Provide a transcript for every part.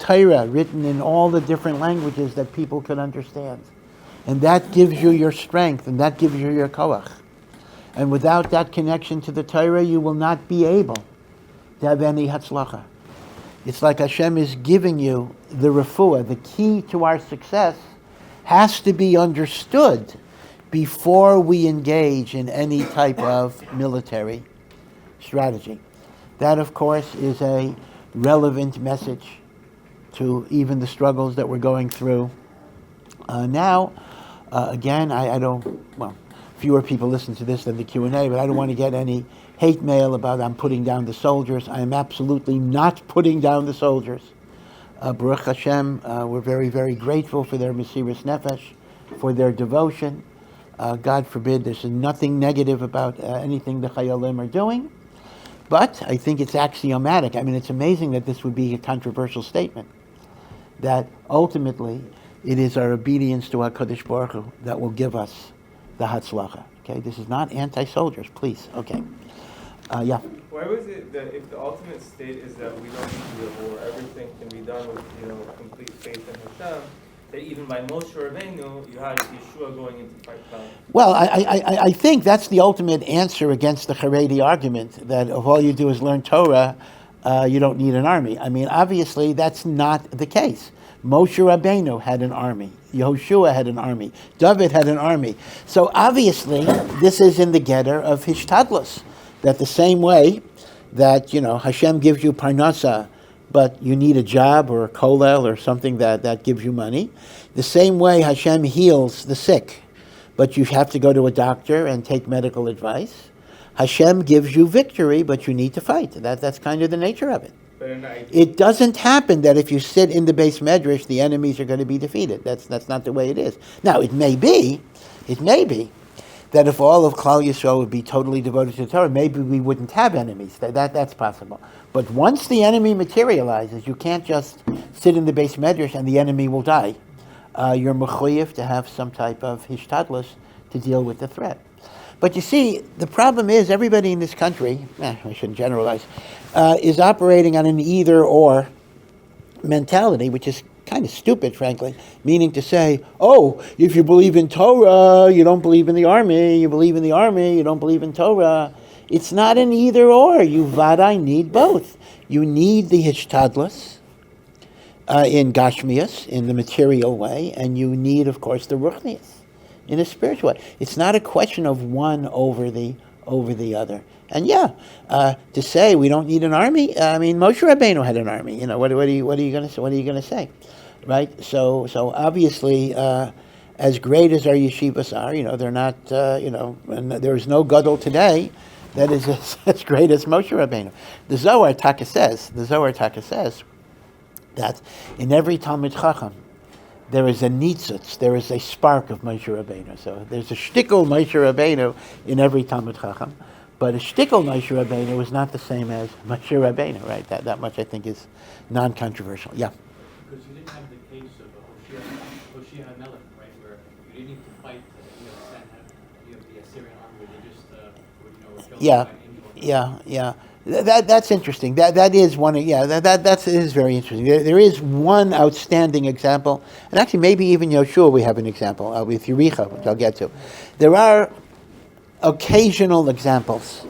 Torah written in all the different languages that people can understand. And that gives you your strength, and that gives you your koach. And without that connection to the Torah, you will not be able to have any hatzlacha. It's like Hashem is giving you the refuah. The key to our success has to be understood before we engage in any type of military strategy. That, of course, is a relevant message to even the struggles that we're going through now. Again, I don't, well, fewer people listen to this than the Q&A, but I don't want to get any hate mail about I'm putting down the soldiers. I am absolutely not putting down the soldiers. Baruch Hashem, we're very, very grateful for their Mesiras Nefesh, for their devotion. God forbid, there's nothing negative about anything the Chayalim are doing. But I think it's axiomatic. I mean, it's amazing that this would be a controversial statement. That ultimately, it is our obedience to HaKadosh Baruch Hu that will give us the Hatzlacha. Okay, this is not anti-soldiers, please. Okay, yeah. Why was it that if the ultimate state is that we don't need to be a war, everything can be done with complete faith in Hashem, that even by Moshe Rabbeinu, you had Yeshua going into fight battle? Well, I think that's the ultimate answer against the Haredi argument that if all you do is learn Torah, you don't need an army. I mean, obviously, that's not the case. Moshe Rabbeinu had an army. Yehoshua had an army. David had an army. So obviously, this is in the getter of Hishtadlus. That the same way that, Hashem gives you parnasa, but you need a job or a kollel or something that gives you money. The same way Hashem heals the sick, but you have to go to a doctor and take medical advice. Hashem gives you victory, but you need to fight. That's kind of the nature of it. It doesn't happen that if you sit in the base medrash, the enemies are going to be defeated. That's not the way it is. Now, it may be that if all of Klal Yisrael would be totally devoted to the Torah, maybe we wouldn't have enemies. That's possible. But once the enemy materializes, you can't just sit in the base medrash and the enemy will die. You're mechuyev to have some type of hishtadlus to deal with the threat. But you see, the problem is everybody in this country, I shouldn't generalize, is operating on an either-or mentality, which is kind of stupid, frankly, meaning to say, if you believe in Torah, you don't believe in the army, you believe in the army, you don't believe in Torah. It's not an either-or. You vadai need both. You need the hishtadlus in gashmias, in the material way, and you need, of course, the ruchnias in a spiritual way. It's not a question of one over the other. And to say we don't need an army, I mean, Moshe Rabbeinu had an army. What are you going to say, right? So obviously, as great as our yeshivas are, they're not, and there is no gadol today that is as great as Moshe Rabbeinu. The Zohar Taka says that in every Talmid Chacham, there is a nitzutz, there is a spark of Moshe Rabbeinu. So there's a shtickle Moshe Rabbeinu in every Talmid Chacham, but a shtickle Moshe Rabbeinu is not the same as Moshe Rabbeinu, right? That much I think is non-controversial. Yeah. Because you didn't have the case of Hoshea HaMelech, right, where you didn't need to fight the Assyrian army, where they just were killed by anyone. That's interesting. That is one. That is very interesting. There is one outstanding example, and actually maybe even Yoshua we have an example with Jericho, which I'll get to. There are occasional examples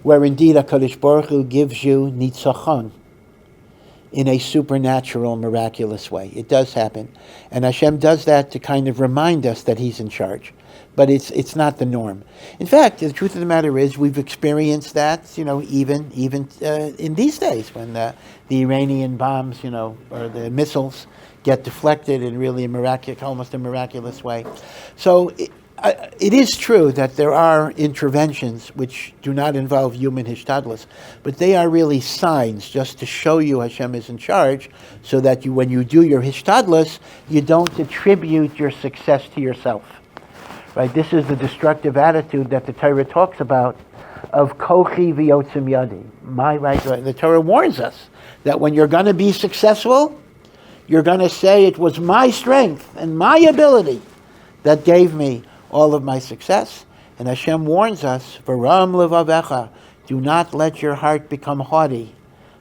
where indeed HaKadosh Baruch Hu gives you nitzachon in a supernatural, miraculous way. It does happen, and Hashem does that to kind of remind us that He's in charge. But it's not the norm. In fact, the truth of the matter is we've experienced that, even in these days when the Iranian bombs, or the missiles get deflected in really almost a miraculous way. So it is true that there are interventions which do not involve human hishtadlus, but they are really signs just to show you Hashem is in charge, so that when you do your hishtadlus, you don't attribute your success to yourself. Right, this is the destructive attitude that the Torah talks about of kochi v'yotzim yadi. The Torah warns us that when you're going to be successful, you're going to say it was my strength and my ability that gave me all of my success. And Hashem warns us, v'ram levavecha, do not let your heart become haughty.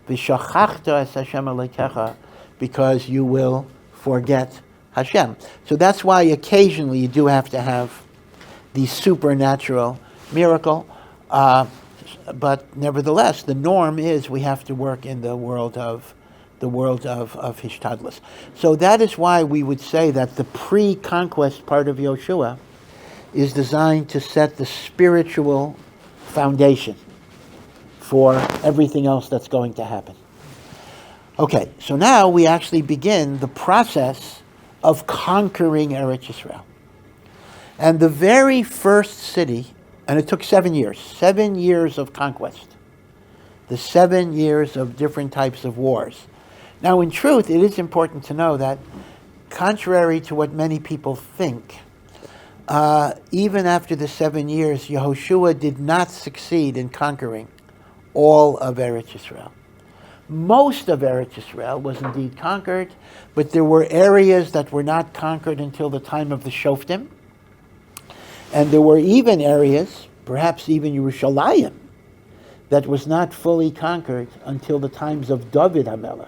V'shachachta es Hashem Elokecha, because you will forget Hashem. So that's why occasionally you do have to have the supernatural miracle. But nevertheless, the norm is we have to work in the world of Hishtadlus. So that is why we would say that the pre-conquest part of Yoshua is designed to set the spiritual foundation for everything else that's going to happen. Okay, so now we actually begin the process of conquering Eretz Yisrael. And the very first city, and it took 7 years of conquest. The 7 years of different types of wars. Now, in truth, it is important to know that, contrary to what many people think, even after the 7 years, Yehoshua did not succeed in conquering all of Eretz Yisrael. Most of Eretz Yisrael was indeed conquered, but there were areas that were not conquered until the time of the Shoftim. And there were even areas, perhaps even Yerushalayim, that was not fully conquered until the times of David HaMelech,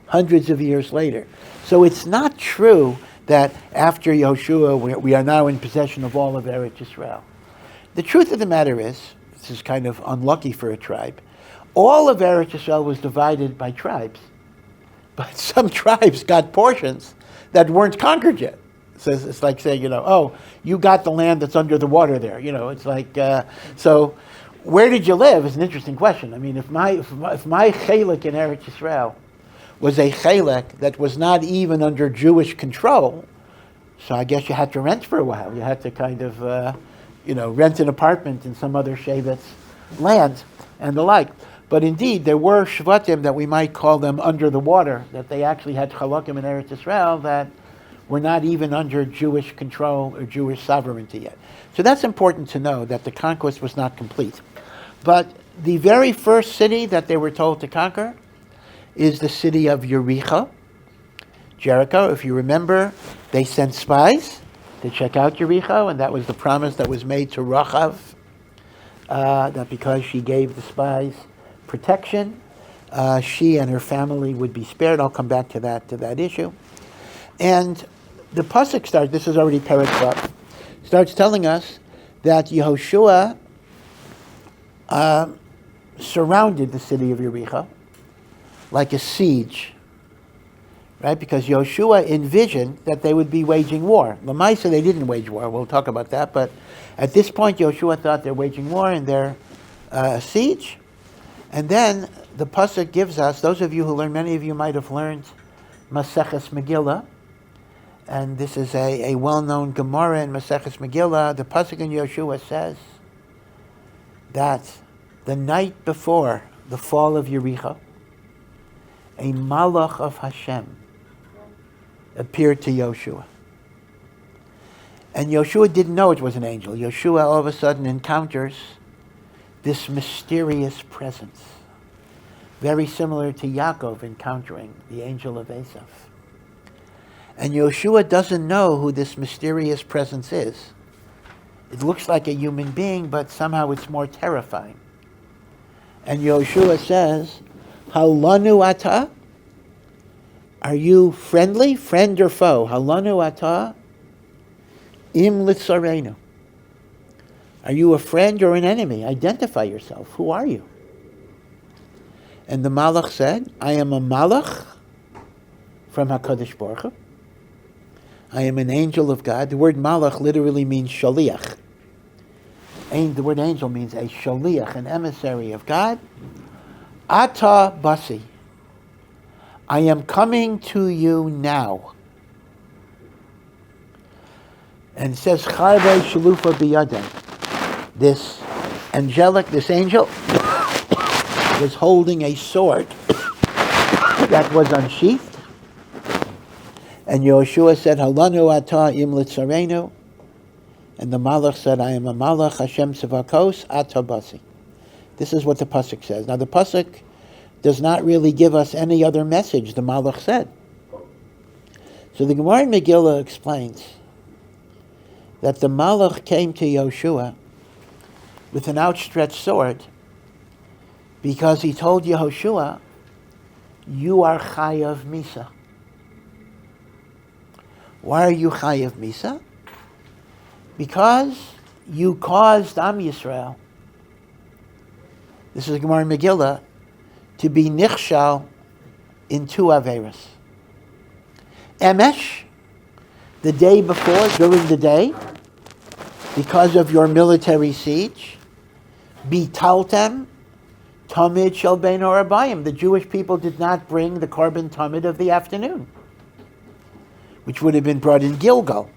hundreds of years later. So it's not true that after Yehoshua we are now in possession of all of Eretz Yisrael. The truth of the matter is, this is kind of unlucky for a tribe, all of Eretz Yisrael was divided by tribes. But some tribes got portions that weren't conquered yet. So it's like saying, you got the land that's under the water there. It's like, so where did you live is an interesting question. I mean, if my chelek in Eretz Yisrael was a chelek that was not even under Jewish control, so I guess you had to rent for a while. You had to kind of, rent an apartment in some other shevet's land and the like. But indeed, there were shvatim that we might call them under the water, that they actually had chalakim in Eretz Yisrael that were not even under Jewish control or Jewish sovereignty yet. So that's important to know, that the conquest was not complete. But the very first city that they were told to conquer is the city of Jericho. Jericho, if you remember, they sent spies to check out Jericho, and that was the promise that was made to Rachav, that because she gave the spies protection, she and her family would be spared. I'll come back to that issue. And the pasuk starts, this is already Perek Vav, starts telling us that Yehoshua surrounded the city of Jericho like a siege, right? Because Yehoshua envisioned that they would be waging war. L'maisa, they didn't wage war. We'll talk about that. But at this point, Yehoshua thought they're waging war and they're siege. And then the pasuk gives us, those of you who learn, many of you might have learned Maseches Megillah, and this is a well-known Gemara in Maseches Megillah. The pasuk in Yehoshua says that the night before the fall of Jericho, a malach of Hashem appeared to Yehoshua. And Yehoshua didn't know it was an angel. Yehoshua all of a sudden encounters this mysterious presence, very similar to Yaakov encountering the angel of Esav. And Yehoshua doesn't know who this mysterious presence is. It looks like a human being, but somehow it's more terrifying. And Yehoshua says, Halanu ata? Are you friendly, friend or foe? Halanu ata? Im litzarenu. Are you a friend or an enemy? Identify yourself. Who are you? And the malach said, I am a malach from HaKadosh Baruch Hu. I am an angel of God. The word malach literally means shaliach. The word angel means a shaliach, an emissary of God. Ata basi. I am coming to you now. And it says, Charve shalufa biyadem. This angel was holding a sword that was unsheathed. And Yehoshua said, Halanu ata im litzarenu. And the malach said, I am a malach Hashem Tzavakos ata basi. This is what the pasuk says. Now the pasuk does not really give us any other message, the malach said. So the Gemara in Megillah explains that the malach came to Yehoshua with an outstretched sword because he told Yehoshua you are chayav misa. Why are you chayav misa? Because you caused Am Yisrael, this is Gemara in Megillah, to be nichshal in two averos. Emesh, the day before, during the day, because of your military siege, bitaltem tamid shel bein harabayim. The Jewish people did not bring the korban tamid of the afternoon, which would have been brought in Gilgal.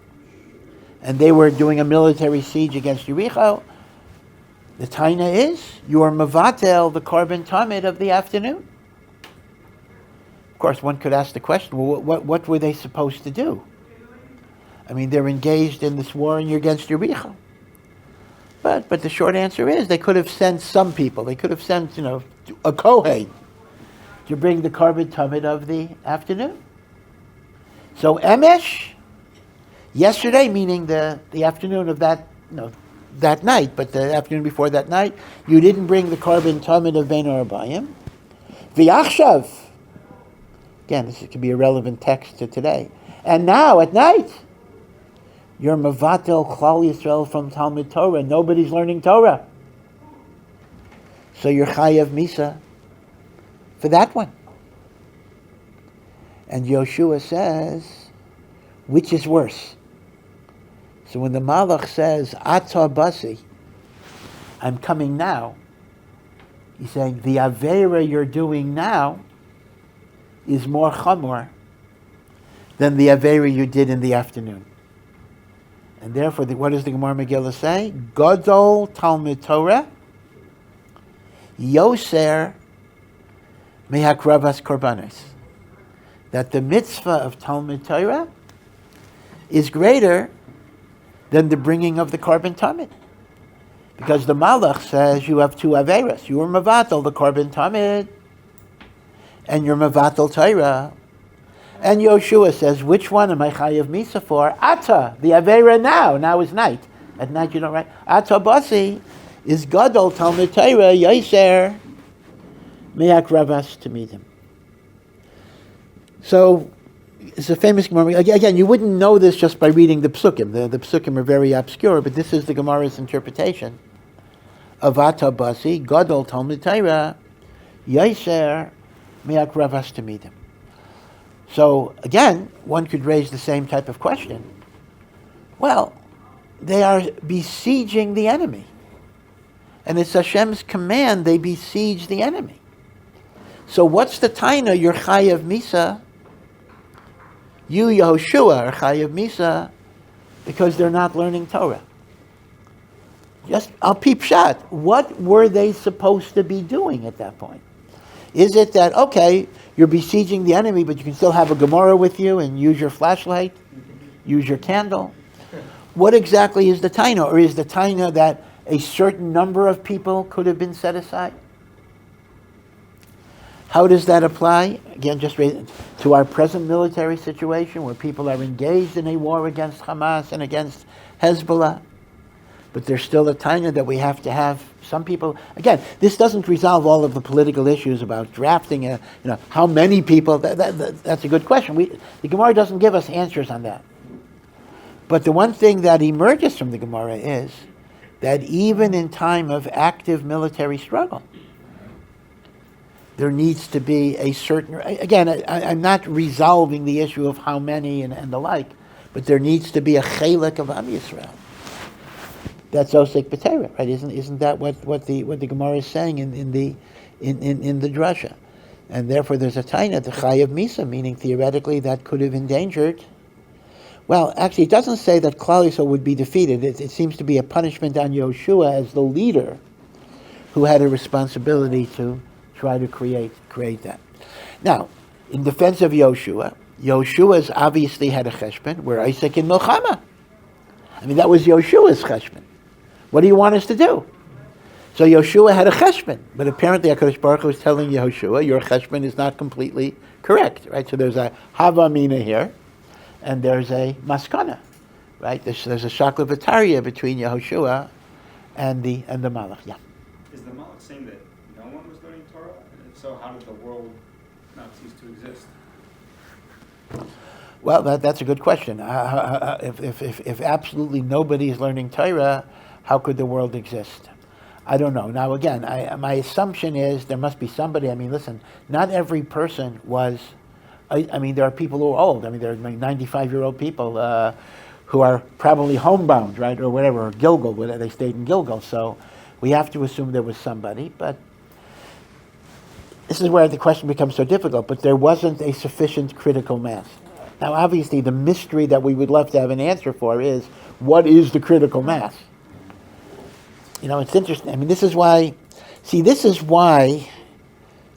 And they were doing a military siege against Jericho. The taina is, you are mevatel the korban tamid of the afternoon. Of course, one could ask the question, well, what were they supposed to do? I mean, they're engaged in this war and you're against Jericho. But the short answer is they could have sent some people. They could have sent, a Kohen to bring the korban tamid of the afternoon. So Emesh, yesterday, meaning the afternoon of that night, but the afternoon before that night, you didn't bring the korban tamid of bein harabayim. V'yachshav, again, this could be a relevant text to today. And now at night, you're mevatel Klal Yisrael from Talmud Torah. Nobody's learning Torah. So you're chayav misa for that one. And Yoshua says, which is worse? So when the Malach says, Ata Basi, I'm coming now, he's saying, the Aveira you're doing now is more chamor than the Aveira you did in the afternoon. And therefore, what does the Gemara Megillah say? Gadol Talmud Torah, Yoser Mehakravas Korbanos. That the mitzvah of Talmud Torah is greater than the bringing of the korban tamid. Because the Malach says you have two averos. You are mevatel the korban tamid, and you're mevatel Torah. And Yoshua says, which one am I chayav misa for? Ata, the avera now. Now is night. At night you don't write. Ata basi is gadol Talmud Torah yoser me'ak ravas to meet him. So it's a famous Gemara. Again, you wouldn't know this just by reading the psukim. The psukim are very obscure, but this is the Gemara's interpretation of Ata basi gadol Talmud Torah yoser me'ak ravas to meet him. So, again, one could raise the same type of question. Well, they are besieging the enemy. And it's Hashem's command they besiege the enemy. So what's the taina? You're chayav misa. You, Yehoshua, are chayav misa because they're not learning Torah. Just, I'll peep shot. What were they supposed to be doing at that point? Is it that, okay, you're besieging the enemy, but you can still have a Gemara with you and use your flashlight, use your candle? What exactly is the taina? Or is the taina that a certain number of people could have been set aside? How does that apply? Again, just to our present military situation where people are engaged in a war against Hamas and against Hezbollah. But there's still a taina that we have to have some people. Again, this doesn't resolve all of the political issues about drafting. How many people? That's a good question. The Gemara doesn't give us answers on that. But the one thing that emerges from the Gemara is that even in time of active military struggle, there needs to be a certain. Again, I'm not resolving the issue of how many and the like, but there needs to be a chelik of Am Yisrael. That's osek b'Torah, right? Isn't that what the Gemara is saying in the drasha? And therefore, there's a taina, the chayav misa, meaning theoretically that could have endangered. Well, actually, it doesn't say that Klal Yisrael would be defeated. It seems to be a punishment on Yoshua as the leader, who had a responsibility to try to create that. Now, in defense of Yoshua's obviously had a cheshbon. We're Isaac in Milchama. I mean, that was Yoshua's cheshbon. What do you want us to do? So Yoshua had a cheshbon, but apparently HaKadosh Baruch Hu was telling Yehoshua, your cheshbon is not completely correct, right? So there's a hava mina here, and there's a maskana, right? There's a shakla v'tarya between Yehoshua and the malach. Yeah. Is the malach saying that no one was learning Torah? And if so, how did the world not cease to exist? Well, that's a good question. If absolutely nobody is learning Torah, how could the world exist? I don't know. Now, again, my assumption is there must be somebody. I mean, listen, not every person was. I mean, there are people who are old. I mean, there are 95-year-old people who are probably homebound, right, or whatever, or Gilgal. They stayed in Gilgal, so we have to assume there was somebody. But this is where the question becomes so difficult. But there wasn't a sufficient critical mass. Now, obviously, the mystery that we would love to have an answer for is, what is the critical mass? You know, it's interesting. I mean, this is why Klal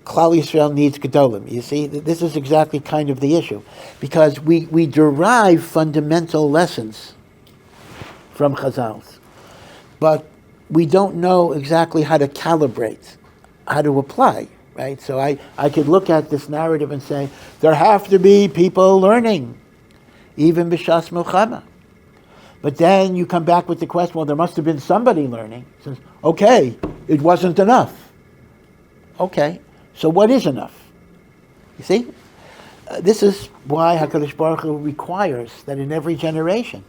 Yisrael needs Gedolim. You see, this is exactly kind of the issue. Because we derive fundamental lessons from Chazals. But we don't know exactly how to calibrate, how to apply. Right, so I could look at this narrative and say there have to be people learning, even b'shas milchama. But then you come back with the question: well, there must have been somebody learning. It says, okay, it wasn't enough. Okay, so what is enough? You see, this is why Hakadosh Baruch Hu requires that in every generation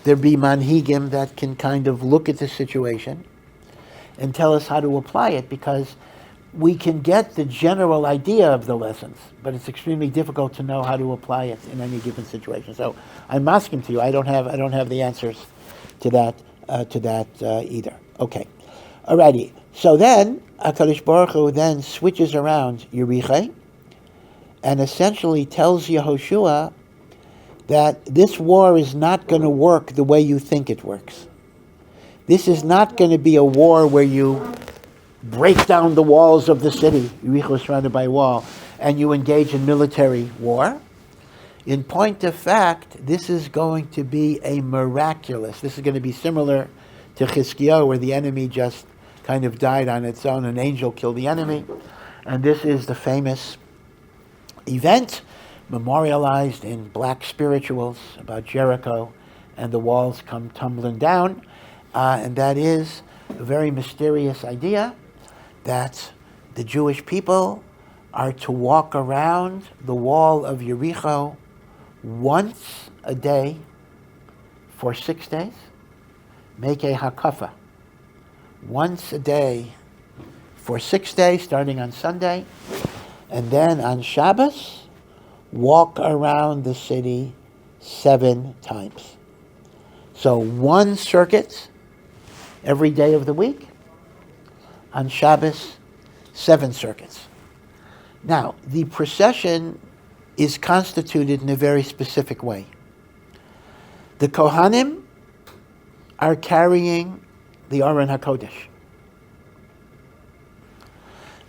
there be manhigim that can kind of look at the situation and tell us how to apply it, because we can get the general idea of the lessons, but it's extremely difficult to know how to apply it in any given situation. So I'm asking to you. I don't have the answers to that either. Okay, alrighty. So then HaKadosh Baruch Hu then switches around Yericho and essentially tells Yehoshua that this war is not going to work the way you think it works. This is not going to be a war where you break down the walls of the city. Yericho is surrounded by a wall, and you engage in military war. In point of fact, this is going to be a miraculous. This is going to be similar to Chizkiyahu, where the enemy just kind of died on its own. An angel killed the enemy. And this is the famous event memorialized in black spirituals about Jericho, and the walls come tumbling down. And that is a very mysterious idea that the Jewish people are to walk around the wall of Jericho once a day for 6 days, make a hakafa. Once a day for 6 days, starting on Sunday, and then on Shabbos, walk around the city 7 times. So 1 circuit every day of the week. On Shabbos, 7 circuits. Now, the procession is constituted in a very specific way. The Kohanim are carrying the Aron HaKodesh.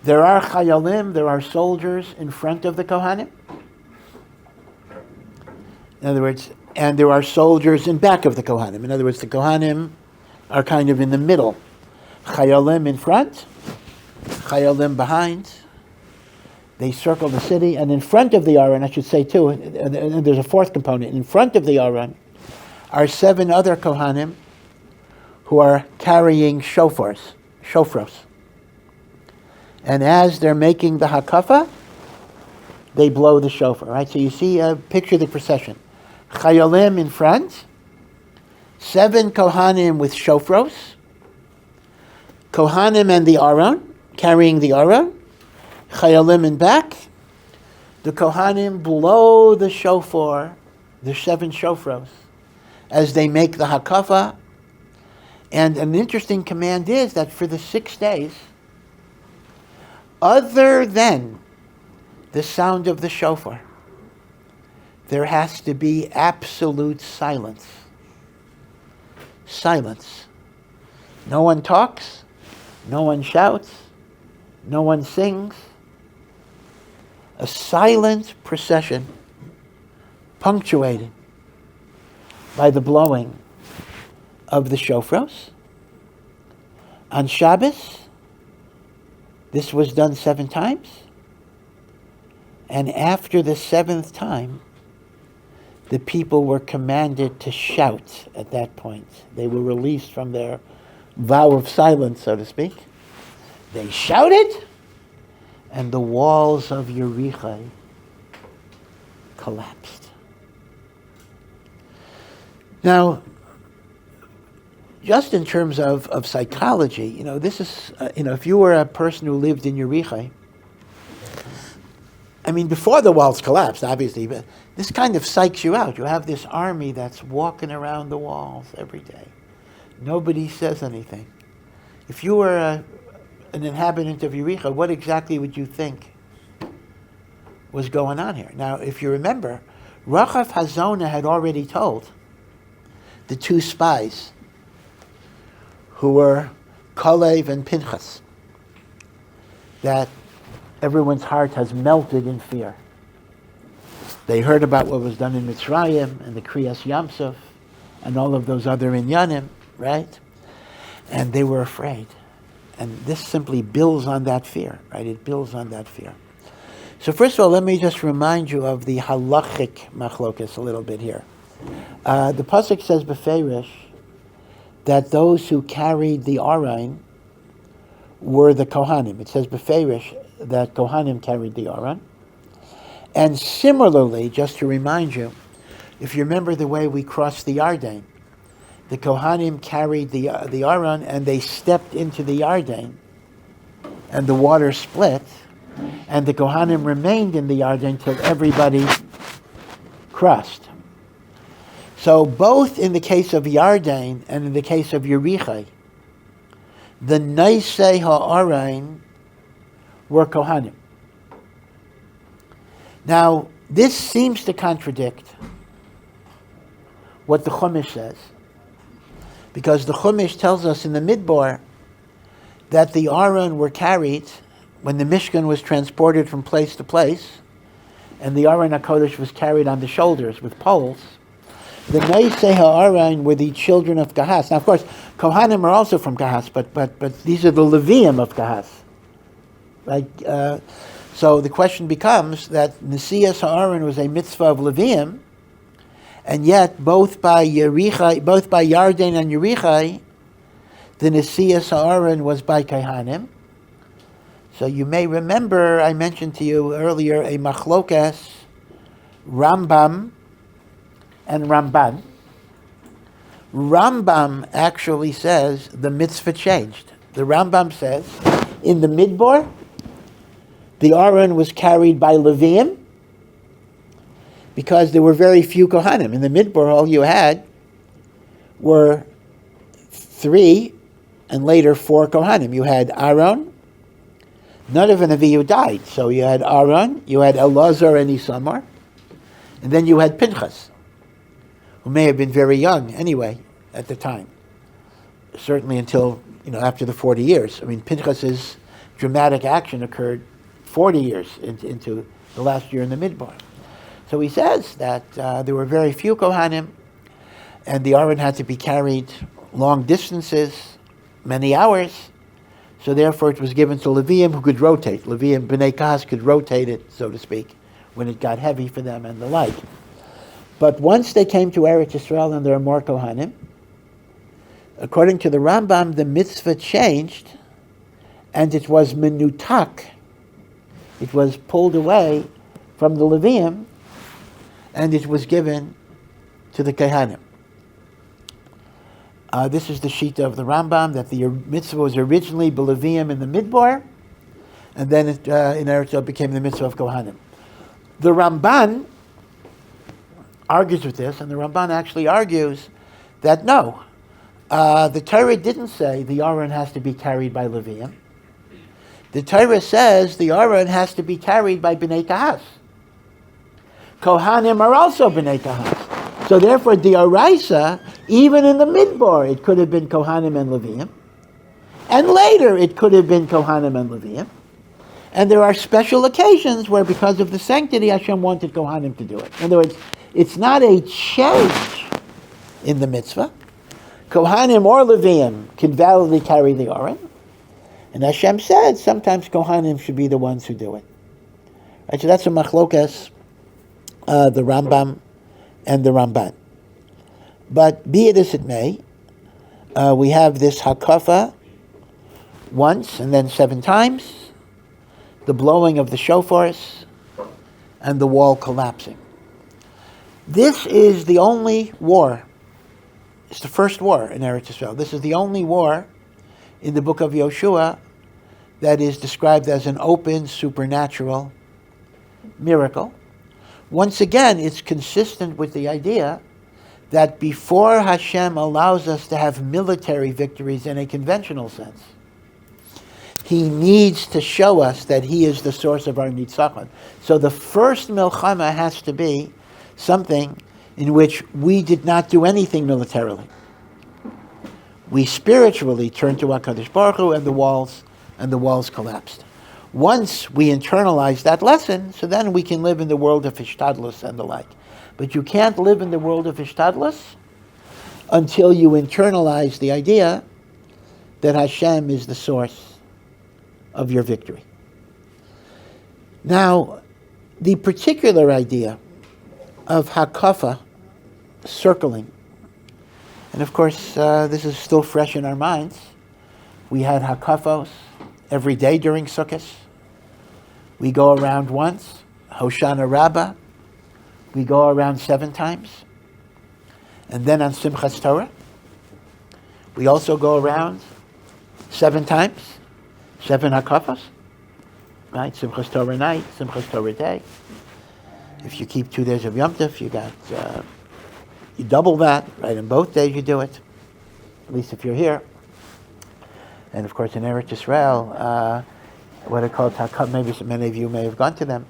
There are chayalim, there are soldiers in front of the Kohanim. In other words, and there are soldiers in back of the Kohanim. In other words, the Kohanim are kind of in the middle. Chayalim in front, chayalim behind. They circle the city, and in front of the Aron, I should say too, and there's a 4th component. In front of the Aron are 7 other Kohanim who are carrying shofros. And as they're making the hakafa, they blow the shofar. Right? So you see, picture the procession. Chayalim in front, 7 Kohanim with shofros, Kohanim and the Aron, carrying the Aron, Chayalim in back. The Kohanim blow the shofar, the 7 shofros, as they make the hakafa. And an interesting command is that for the 6 days, other than the sound of the shofar, there has to be absolute silence. Silence. No one talks, no one shouts, no one sings. A silent procession punctuated by the blowing of the shofros. On Shabbos, this was done 7 times. And after the 7th time, the people were commanded to shout at that point. They were released from their vow of silence, so to speak. They shouted, and the walls of Yericho collapsed. Now, just in terms of psychology, this is, if you were a person who lived in Yericho, I mean, before the walls collapsed, obviously, but this kind of psychs you out. You have this army that's walking around the walls every day. Nobody says anything. If you were an inhabitant of Yericho, what exactly would you think was going on here? Now, if you remember, Rachav Hazona had already told the two spies who were Kalev and Pinchas that everyone's heart has melted in fear. They heard about what was done in Mitzrayim and the Kriyas Yamsuf and all of those other inyanim, right? And they were afraid. And this simply builds on that fear, right? It builds on that fear. So first of all, let me just remind you of the halachic machlokas a little bit here. The pasuk says beferish that those who carried the Aron were the Kohanim. It says beferish that Kohanim carried the Aron. And similarly, just to remind you, if you remember the way we crossed the Yarden, the Kohanim carried the Aron and they stepped into the Yarden and the water split, and the Kohanim remained in the Yarden till everybody crossed. So both in the case of Yarden and in the case of Yericho, the Naisei HaArain were Kohanim. Now, this seems to contradict what the Chumash says, because the Chumash tells us in the Midbar that the Aron were carried when the Mishkan was transported from place to place, and the Aron HaKodesh was carried on the shoulders with poles. The Naisei HaArain were the children of Kahas. Now, of course, Kohanim are also from Kahas, but these are the Leviim of Kahas. Right? So the question becomes that Nesias HaAron was a mitzvah of Leviim, and yet both by Yarden and Yericho, the Nesias HaAron was by Kohanim. So you may remember I mentioned to you earlier a machlokas, Rambam and Ramban. Rambam actually says the mitzvah changed. The Rambam says in the Midbar, the Aron was carried by Leviim because there were very few Kohanim. In the Midbar, all you had were 3 and later 4 Kohanim. You had Aaron, none of an Avihu died. So you had Aaron, you had Elazar and Isamar, and then you had Pinchas, who may have been very young anyway at the time. Certainly until, after the 40 years. I mean, Pinchas's dramatic action occurred 40 years into the last year in the Midbar. So he says that there were very few Kohanim, and the Aron had to be carried long distances, many hours, so therefore it was given to Leviim who could rotate. Leviim, Bnei Kahas could rotate it, so to speak, when it got heavy for them and the like. But once they came to Eretz Yisrael and there are more Kohanim, according to the Rambam, the mitzvah changed, and it was menutak. It was pulled away from the Leviim, and it was given to the Kohanim. This is the shita of the Rambam, that the mitzvah was originally B'Leviim in the Midbar, and then in Eretz Yisrael became the mitzvah of Kohanim. The Ramban argues with this, and the Ramban actually argues that no, the Torah didn't say the Aron has to be carried by Leviim. The Torah says the Aron has to be carried by Bnei Kahas. Kohanim are also Bnei Kahas. So therefore, the Oraisa, even in the Midbar, it could have been Kohanim and Leviim. And later, it could have been Kohanim and Leviim. And there are special occasions where, because of the sanctity, Hashem wanted Kohanim to do it. In other words, it's not a change in the mitzvah. Kohanim or Leviim can validly carry the Aron. And Hashem said sometimes Kohanim should be the ones who do it. Right, so that's a machlokas, the Rambam and the Ramban. But be it as it may, we have this hakafa once and then 7 times. the blowing of the shofars, and the wall collapsing. This is the only war. It's the first war in Eretz Yisrael. This is the only war in the book of Yoshua that is described as an open, supernatural miracle. Once again, it's consistent with the idea that before Hashem allows us to have military victories in a conventional sense, He needs to show us that He is the source of our nitzachon. So the first milchama has to be something in which we did not do anything militarily. We spiritually turned to HaKadosh Baruch Hu, and the walls collapsed. Once we internalize that lesson, so then we can live in the world of Ishtadlus and the like. But you can't live in the world of Ishtadlus until you internalize the idea that Hashem is the source of your victory. Now, the particular idea of Hakafa, circling, and of course this is still fresh in our minds. We had Hakafos every day during Sukkot. We go around once, Hoshana Rabbah. We go around 7 times. And then on Simchas Torah, we also go around 7 times, 7 Hakafos, right? Simchas Torah night, Simchas Torah day. If you keep 2 days of Yom Tov, you double that, right? In both days you do it, at least if you're here. And of course in Eretz Yisrael, what are called Hakaf, maybe many of you may have gone to them.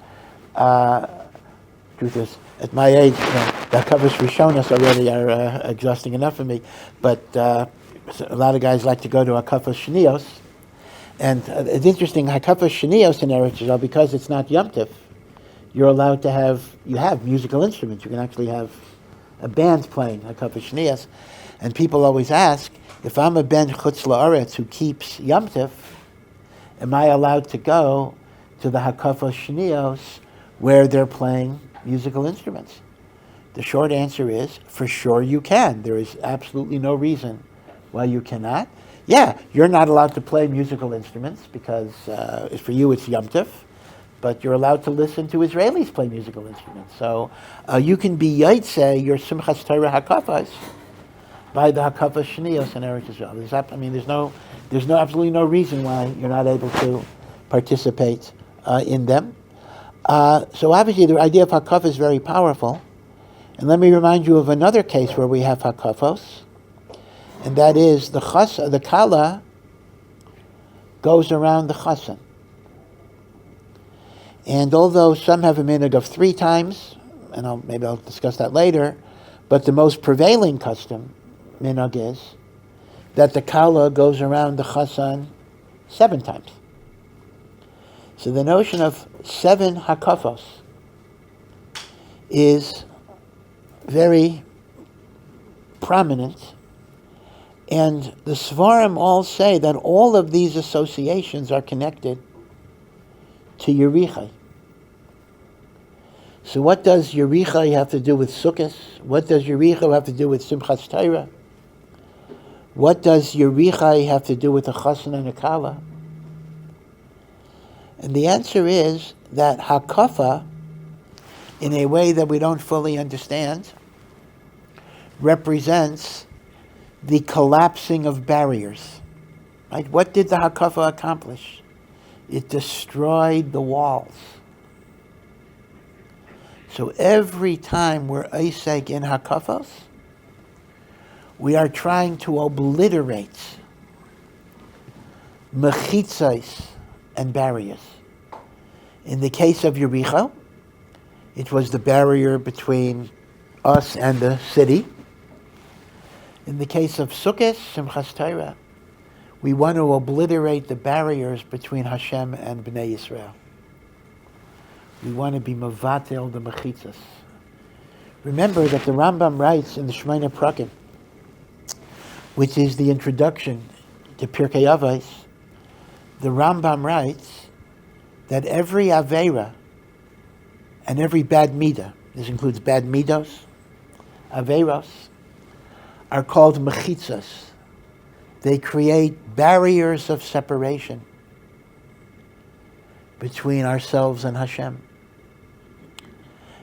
Truth is, at my age, the Hakafos Rishonos already are exhausting enough for me, but a lot of guys like to go to Hakafos Shnios. And it's interesting, Hakafos Shnios in Eretz Yisrael, because it's not Yom Tov, you're allowed to have musical instruments. You can actually have a band playing Hakafos Shnios. And people always ask, if I'm a ben chutz la'aretz who keeps Yom Tov, am I allowed to go to the Hakafos Shnios where they're playing musical instruments? The short answer is, for sure you can. There is absolutely no reason why you cannot. Yeah, you're not allowed to play musical instruments because for you it's Yom Tov, but you're allowed to listen to Israelis play musical instruments. So you can be Yaitse, your Simchas Torah Hakafos, by the Hakafos Shnios in Eretz Yisrael. There's absolutely no reason why you're not able to participate in them. So obviously the idea of Hakafos is very powerful. And let me remind you of another case where we have Hakafos, and that is the Kala goes around the Chassan. And although some have a minhag of 3 times, and maybe I'll discuss that later, but the most prevailing custom, minhag, is that the Kala goes around the Chassan 7 times. So the notion of 7 Hakafos is very prominent, and the Svarim all say that all of these associations are connected to Yerichai. So what does Yerichai have to do with Sukkot? What does Yerichai have to do with Simchas Torah? What does Yerichai have to do with the Chassan and the Kala? And the answer is that Hakafa, in a way that we don't fully understand, represents the collapsing of barriers. Right? What did the Hakafa accomplish? It destroyed the walls. So every time we're Isaac in Hakafos, we are trying to obliterate mechitzos and barriers. In the case of Yericho, it was the barrier between us and the city. In the case of Sukkot, Simchas Torah, we want to obliterate the barriers between Hashem and Bnei Yisrael. We want to be mevatel the mechitzas. Remember that the Rambam writes in the Shemona Prakim, which is the introduction to Pirkei Avos, the Rambam writes that every Aveira and every bad midah, this includes bad midos, Aveiros, are called mechitzas. They create barriers of separation between ourselves and Hashem.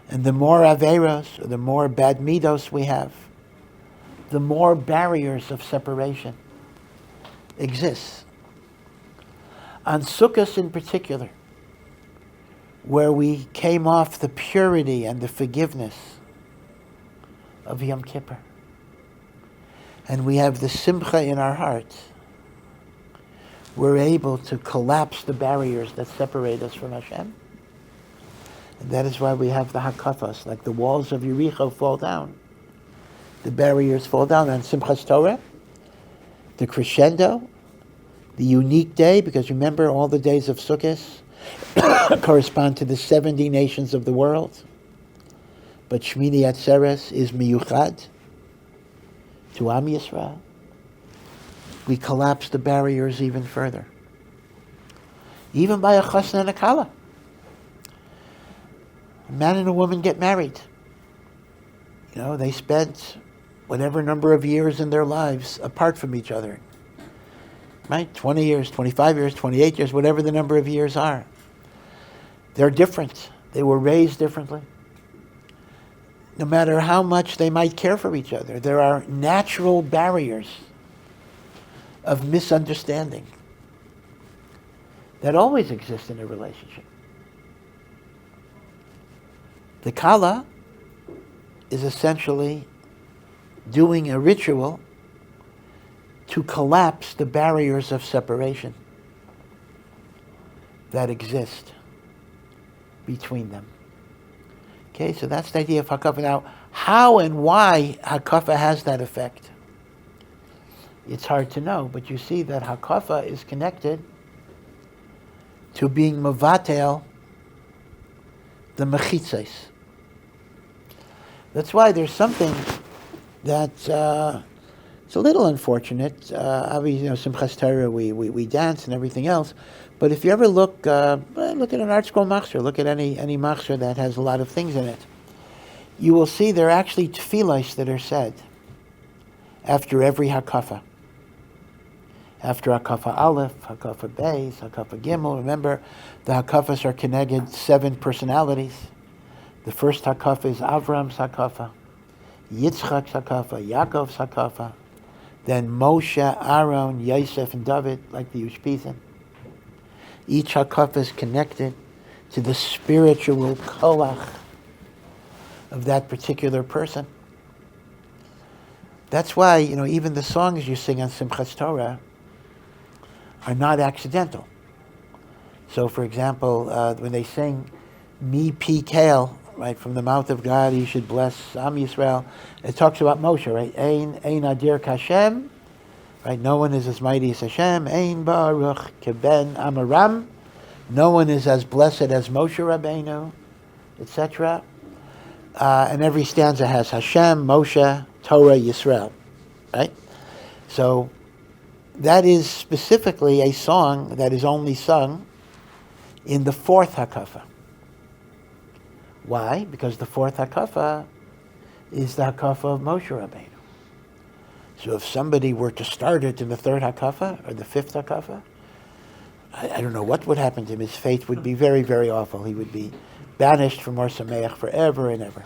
And the more averos, or the more bad midos we have, the more barriers of separation exists. On Sukkot in particular, where we came off the purity and the forgiveness of Yom Kippur, and we have the simcha in our hearts, we're able to collapse the barriers that separate us from Hashem. And that is why we have the hakafas, like the walls of Jericho fall down. The barriers fall down on Simchas Torah, the crescendo, the unique day, because remember all the days of Sukkot correspond to the 70 nations of the world. But Shmini Atzeres is miyuchad to Am Yisrael. We collapse the barriers even further. Even by a chasna and a kala. A man and a woman get married. You know, they spent whatever number of years in their lives apart from each other. Right? 20 years, 25 years, 28 years, whatever the number of years are. They're different. They were raised differently. No matter how much they might care for each other, there are natural barriers of misunderstanding that always exist in a relationship. The Kala is essentially doing a ritual to collapse the barriers of separation that exist between them. Okay, so that's the idea of Hakafa. Now, how and why Hakafa has that effect, it's hard to know, but you see that Hakafa is connected to being Mavatel, the Mechitzes. That's why there's something that it's a little unfortunate. Obviously, you know, Simchas Torah, we dance and everything else. But if you ever look at an art scroll machzor, look at any machzor that has a lot of things in it, you will see there are actually tefillos that are said after every hakafa. After hakafa aleph, hakafa beis, hakafa gimel. Remember, the hakafas are connected 7 personalities. The first hakafa is Avram's hakafa, Yitzchak's hakafa, Yaakov's hakafa, then Moshe, Aaron, Yosef, and David, like the Ushpizin. Each hakafa is connected to the spiritual koach of that particular person. That's why, you know, even the songs you sing on Simchas Torah are not accidental. So, for example, when they sing Mi Pi Kel, right, from the mouth of God, you should bless Am Yisrael. It talks about Moshe, right? Ein adir kashem, right? No one is as mighty as Hashem. Ein baruch keben amaram. No one is as blessed as Moshe Rabbeinu, etc. And every stanza has Hashem, Moshe, Torah, Yisrael, right? So that is specifically a song that is only sung in the 4th hakafa. Why? Because the 4th hakafa is the hakafa of Moshe Rabbeinu. So if somebody were to start it in the 3rd hakafa or the 5th hakafa, I don't know what would happen to him. His fate would be very, very awful. He would be banished from Or Sameach forever and ever.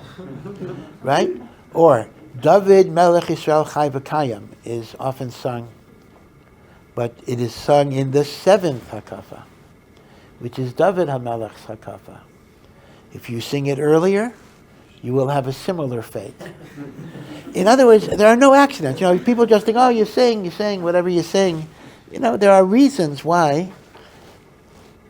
Right? Or David Melech Yisrael Chai V'Kayim is often sung, but it is sung in the 7th hakafa, which is David HaMelech's hakafa. If you sing it earlier, you will have a similar fate. In other words, there are no accidents. You know, people just think, oh, you sing, whatever you sing. You know, there are reasons why.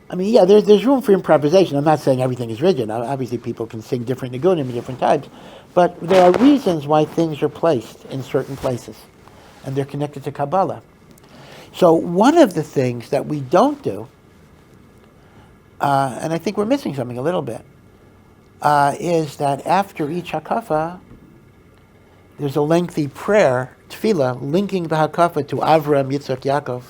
I mean, yeah, there's room for improvisation. I'm not saying everything is rigid. Obviously, people can sing different nigunim in different types. But there are reasons why things are placed in certain places. And they're connected to Kabbalah. So one of the things that we don't do, and I think we're missing something a little bit, is that after each hakafa, there's a lengthy prayer, tefillah, linking the hakafa to Avram, Yitzchak, Yaakov.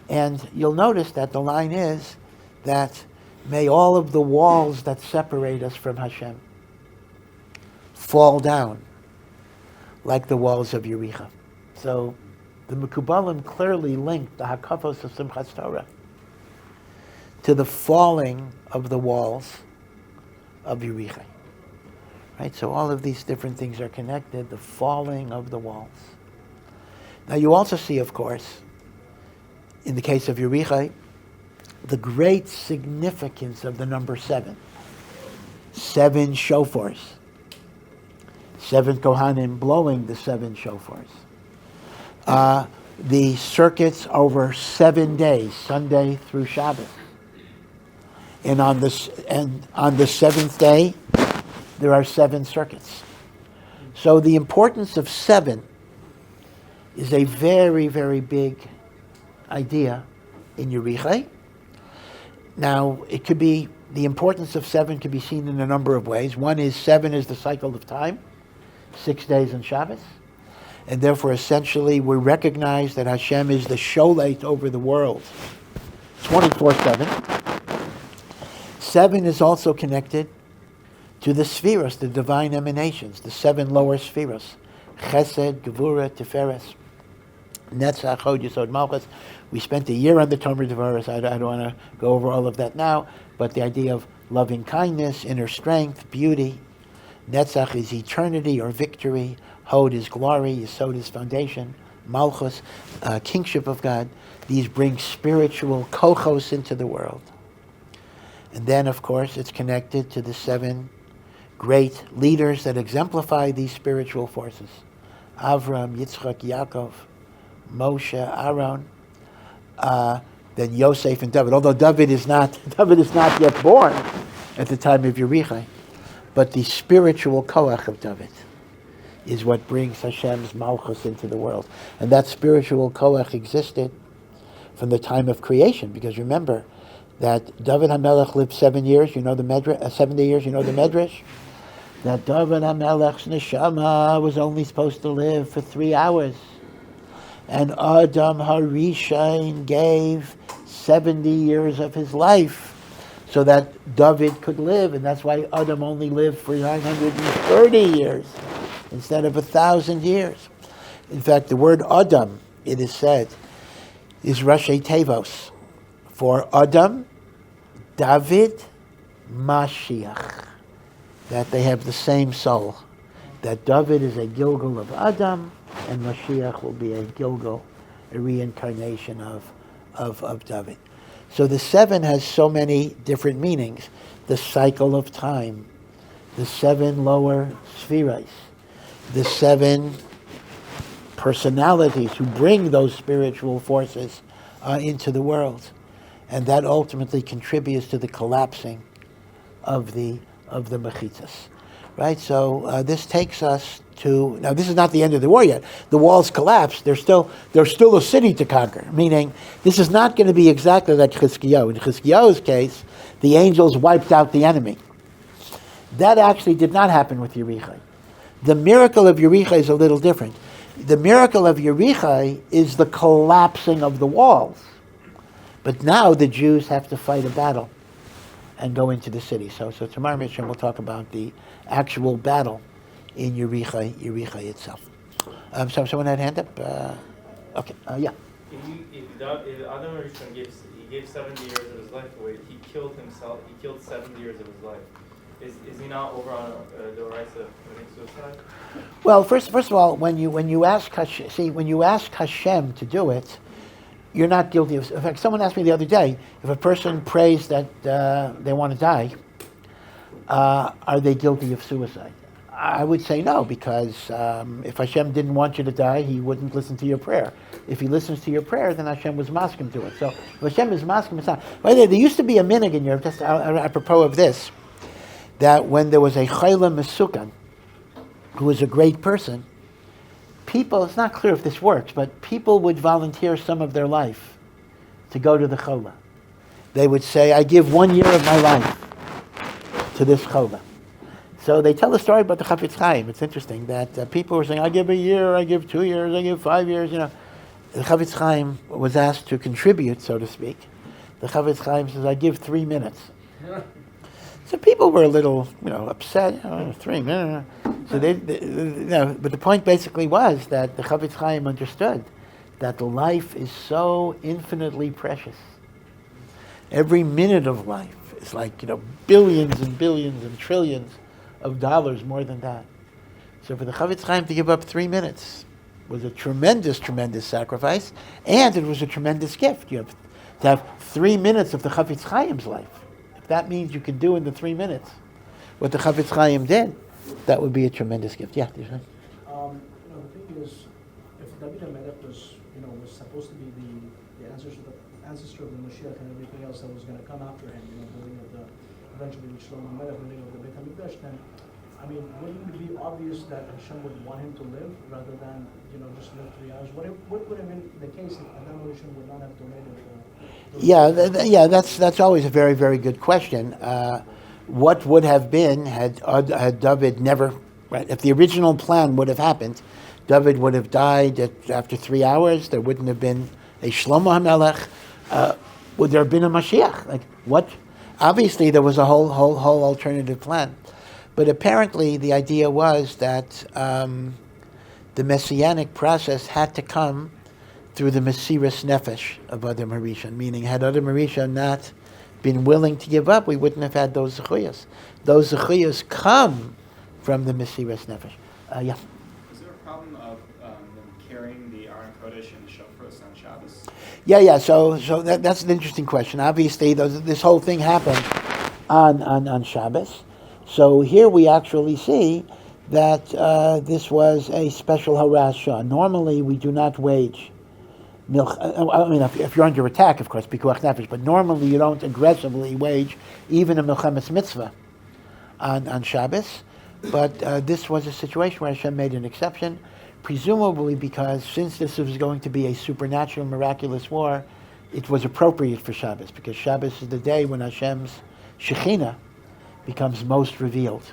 And you'll notice that the line is that may all of the walls that separate us from Hashem fall down like the walls of Yericho. So the Mekubalim clearly linked the hakafos of Simchas Torah to the falling of the walls of Yericho. Right? So all of these different things are connected, the falling of the walls. Now you also see, of course, in the case of Yericho, the great significance of the number 7. 7 shofars. 7 Kohanim blowing the 7 shofars. The circuits over 7 days, Sunday through Shabbos. And on the 7th day, there are 7 circuits. So the importance of 7 is a very, very big idea in Yericho. Now, it could be, the importance of 7 could be seen in a number of ways. One is 7 is the cycle of time, 6 days on Shabbos. And therefore, essentially, we recognize that Hashem is the Sholeit over the world, 24/7. 7 is also connected to the spheros, the divine emanations, the 7 lower spheros, Chesed, Gevura, Tiferes, Netzach, Hod, Yesod, Malchus. We spent a year on the Tomer Devaris. I don't want to go over all of that now, but the idea of loving kindness, inner strength, beauty. Netzach is eternity or victory. Hod is glory. Yesod is foundation. Malchus, kingship of God. These bring spiritual kochos into the world. And then, of course, it's connected to the 7 great leaders that exemplify these spiritual forces. Avram, Yitzchak, Yaakov, Moshe, Aaron, then Yosef and David. Although David is not yet born at the time of Yericho, but the spiritual koach of David is what brings Hashem's Malchus into the world. And that spiritual koach existed from the time of creation, because remember that David HaMelech lived 7 years, 70 years, the Medrash? That David HaMelech's neshama was only supposed to live for 3 hours. And Adam HaRishon gave 70 years of his life so that David could live, and that's why Adam only lived for 930 years instead of 1,000 years. In fact, the word Adam, it is said, is Rashi Tevos. For Adam, David, Mashiach. That they have the same soul. That David is a Gilgal of Adam, and Mashiach will be a Gilgal, a reincarnation of David. So the 7 has so many different meanings. The cycle of time, the 7 lower spheres, the 7 personalities who bring those spiritual forces into the world. And that ultimately contributes to the collapsing of the mechitzas. Right? So this takes us to, now this is not the end of the war yet. The walls collapsed. There's still a city to conquer, meaning this is not going to be exactly like Chizkiyahu. In Chizkiyahu's case, the angels wiped out the enemy. That actually did not happen with Yericho. The miracle of Yericho is a little different. The miracle of Yericho is the collapsing of the walls. But now the Jews have to fight a battle and go into the city. So tomorrow, Mishra, we'll talk about the actual battle in Yericho itself. So someone had a hand up? Okay, yeah. If Adam HaRishon gave 70 years of his life away, he killed himself. He killed 70 years of his life. Is he not over on the Oraisa committing suicide? Well, first of all, when you ask Hashem to do it, you're not guilty of. In fact, someone asked me the other day, if a person prays that they want to die, are they guilty of suicide? I would say no, because if Hashem didn't want you to die, He wouldn't listen to your prayer. If He listens to your prayer, then Hashem was masking to it. So if Hashem is masking, it's not. By the way, there used to be a minhag in Europe, just apropos of this, that when there was a chayla mesukan, who was a great person, people, it's not clear if this works, but people would volunteer some of their life to go to the chola. They would say, I give 1 year of my life to this chola. So they tell the story about the Chafetz Chaim. It's interesting that people were saying, I give a year, I give 2 years, I give 5 years, The Chafetz Chaim was asked to contribute, so to speak. The Chafetz Chaim says, I give 3 minutes. So people were a little, upset. 3 minutes. So but the point basically was that the Chafetz Chaim understood that life is so infinitely precious Every minute of life is like, billions and billions and trillions of dollars more than that. So for the Chavetz Chaim to give up 3 minutes was a tremendous, tremendous sacrifice, and it was a tremendous gift. You have to have 3 minutes of the Chavetz Chaim's life. If that means you can do in the 3 minutes what the Chavetz Chaim did, that would be a tremendous gift. Yeah. The thing is, if David HaMelech was supposed to be the ancestor of the Mashiach and everything else that was going to come after him, building of eventually with Shlomo HaMelech, building of the Beit HaMikdash, then, wouldn't it be obvious that Hashem would want him to live rather than, just live 3 hours? What would have been the case if Adam Rishon would not have donated? Yeah, that's always a very, very good question. What would have been had David never, right? If the original plan would have happened, David would have died after 3 hours. There wouldn't have been a Shlomo HaMelech. Would there have been a Mashiach? Like what? Obviously, there was a whole alternative plan. But apparently, the idea was that the messianic process had to come through the Mesiras Nefesh of Adam HaRishon, meaning had Adam HaRishon not been willing to give up, we wouldn't have had those zechuyos. Those zechuyos come from the Mesiras Nefesh. Yeah. Is there a problem of them carrying the Aron Kodesh and the Shofros on Shabbos? Yeah. So that's an interesting question. Obviously, this whole thing happened on Shabbos. So here we actually see that this was a special HaRav. Normally, we do not wage if you're under attack, of course, pikuach nefesh, but normally you don't aggressively wage even a milchemes mitzvah on Shabbos. But this was a situation where Hashem made an exception, presumably because since this was going to be a supernatural, miraculous war, it was appropriate for Shabbos, because Shabbos is the day when Hashem's Shekhinah becomes most revealed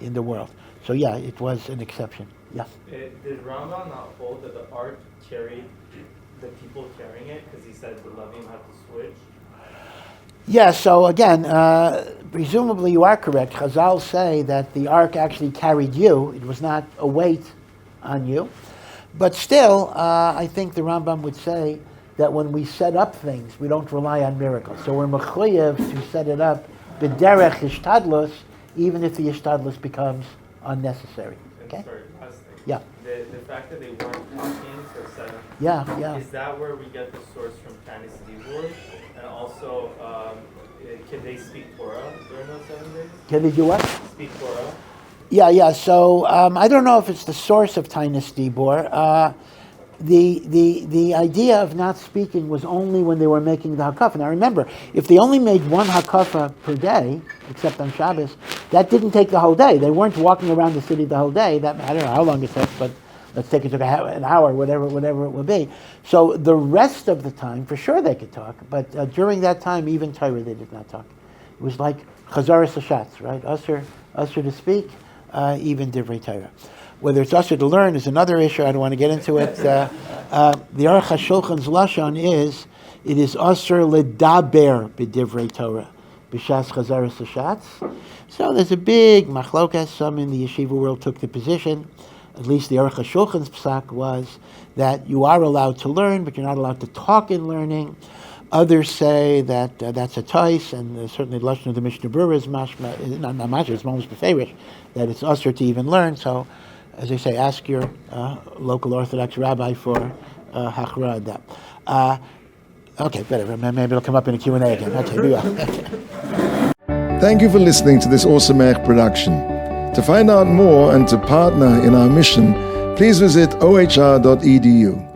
in the world. So yeah, it was an exception. Yeah. Did Rambam not hold that the ark carried the people carrying it because he said the Levim have to switch? Yeah, so again, presumably you are correct. Chazal say that the ark actually carried you. It was not a weight on you. But still, I think the Rambam would say that when we set up things, we don't rely on miracles. So we're mechuyev to set it up b'derech ishtadlus, even if the ishtadlus becomes unnecessary. Okay? Sorry, last thing. Yeah. The fact that they weren't talking for 7. Yeah. Is that where we get the source from Tanis Dibur? And also, can they speak Torah during those 7 days? Can they do what? Speak Torah. Yeah. So I don't know if it's the source of Tainus Dibur. The idea of not speaking was only when they were making the hakafa. Now remember, if they only made one hakafa per day, except on Shabbos, that didn't take the whole day. They weren't walking around the city the whole day. I don't know how long it took, but let's take it took an hour, whatever it would be. So the rest of the time, for sure they could talk, but during that time, even Torah they did not talk. It was like chazaras hashatz, right? Usher to speak, even divrei Torah. Whether it's usher to learn is another issue. I don't want to get into it. The Aruch HaShulchan's lashon is it is usher ledaber b'divrei Torah b'shas chazaras hashatz. So there's a big machlokas. Some in the yeshiva world took the position, at least the Aruch HaShulchan's psak was, that you are allowed to learn, but you're not allowed to talk in learning. Others say that that's a tois, and certainly the lashon of the Mishnah Berurah is mashma, not mashma, it's almost beferish, that it's usher to even learn. So, as they say, ask your local Orthodox rabbi for HaRav that. Okay, better. Maybe it'll come up in a Q&A again. Okay, here we go. Thank you for listening to this Awesome production. To find out more and to partner in our mission, please visit ohr.edu.